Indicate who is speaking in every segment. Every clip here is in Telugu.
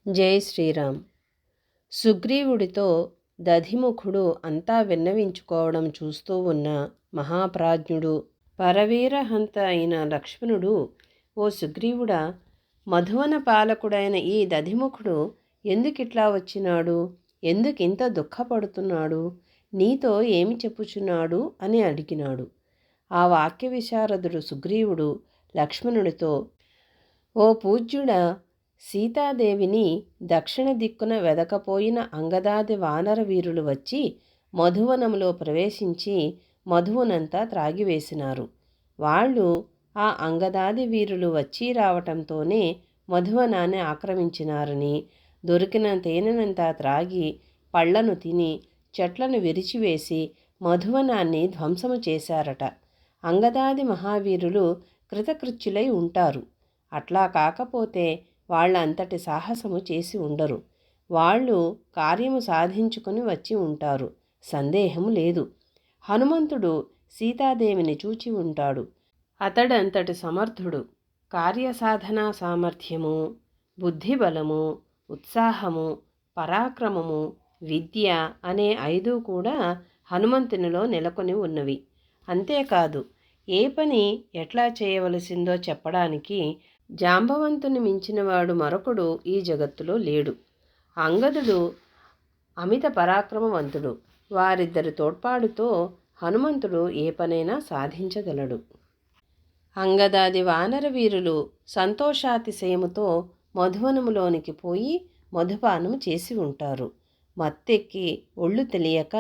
Speaker 1: జై శ్రీరామ్. సుగ్రీవుడితో దధిముఖుడు అంతా విన్నవించుకోవడం చూస్తూ ఉన్న మహాప్రాజ్ఞుడు, పరవీరహంత అయిన లక్ష్మణుడు, ఓ సుగ్రీవుడా, మధువన పాలకుడైన ఈ దధిముఖుడు ఎందుకిట్లా వచ్చినాడు? ఎందుకింత దుఃఖపడుతున్నాడు? నీతో ఏమి చెప్పుచున్నాడు అని అడిగినాడు. ఆ వాక్య విశారదుడు సుగ్రీవుడు లక్ష్మణుడితో, ఓ పూజ్యుడా, సీతాదేవిని దక్షిణ దిక్కున వెదకపోయిన అంగదాది వానర వీరులు వచ్చి మధువనంలో ప్రవేశించి మధువునంతా త్రాగివేసినారు. వాళ్ళు ఆ అంగదాది వీరులు వచ్చి రావటంతోనే మధువనాన్ని ఆక్రమించినారని, దొరికిన తేనెనంతా త్రాగి పళ్లను తిని చెట్లను విరిచివేసి మధువనాన్ని ధ్వంసము చేశారట. అంగదాది మహావీరులు కృతకృత్యులై ఉంటారు. అట్లా కాకపోతే వాళ్ళంతటి సాహసము చేసి ఉండరు. వాళ్ళు కార్యము సాధించుకొని వచ్చి ఉంటారు, సందేహము లేదు. హనుమంతుడు సీతాదేవిని చూచి ఉంటాడు. అతడంతటి సమర్థుడు. కార్యసాధనా సామర్థ్యము, బుద్ధిబలము, ఉత్సాహము, పరాక్రమము, విద్య అనే 5 కూడా హనుమంతునిలో నెలకొని ఉన్నవి. అంతేకాదు, ఏ పని ఎట్లా చేయవలసిందో చెప్పడానికి జాంబవంతుని మించినవాడు మరొకడు ఈ జగత్తులో లేడు. అంగదుడు అమిత పరాక్రమవంతుడు. వారిద్దరి తోడ్పాటుతో హనుమంతుడు ఏ పనైనా సాధించగలడు. అంగదాది వానర వీరులు సంతోషాతిశయముతో మధువనములోనికి పోయి మధుపానము చేసి ఉంటారు. మత్తెక్కి ఒళ్ళు తెలియక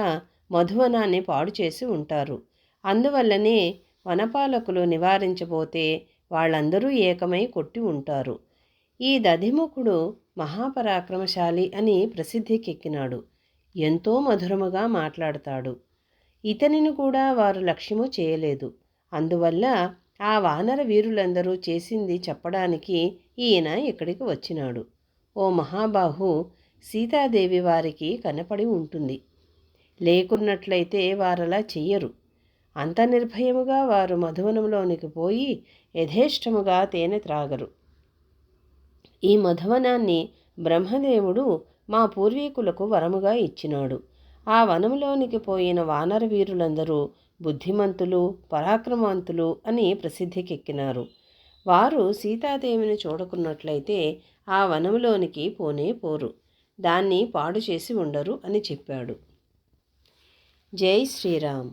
Speaker 1: మధువనాన్ని పాడు చేసి ఉంటారు. అందువల్లనే వనపాలకులు నివారించబోతే వాళ్ళందరూ ఏకమై కొట్టి ఉంటారు. ఈ దధిముఖుడు మహాపరాక్రమశాలి అని ప్రసిద్ధికెక్కినాడు. ఎంతో మధురముగా మాట్లాడతాడు. ఇతనిని కూడా వారు లక్ష్యము చేయలేదు. అందువల్ల ఆ వానర వీరులందరూ చేసింది చెప్పడానికి ఈయన ఇక్కడికి వచ్చినాడు. ఓ మహాబాహు, సీతాదేవి వారికి కనపడి ఉంటుంది. లేకున్నట్లయితే వారలా చెయ్యరు. అంత నిర్భయముగా వారు మధువనంలోనికి పోయి యథేష్టముగా తేనె త్రాగరు. ఈ మధువనాన్ని బ్రహ్మదేవుడు మా పూర్వీకులకు వరముగా ఇచ్చినాడు. ఆ వనములోనికి పోయిన వానర వీరులందరూ బుద్ధిమంతులు, పరాక్రమవంతులు అని ప్రసిద్ధికెక్కినారు. వారు సీతాదేవిని చూడకున్నట్లయితే ఆ వనములోనికి పోనే పోరు, దాన్ని పాడు చేసి ఉండరు అని చెప్పాడు. జై శ్రీరామ్.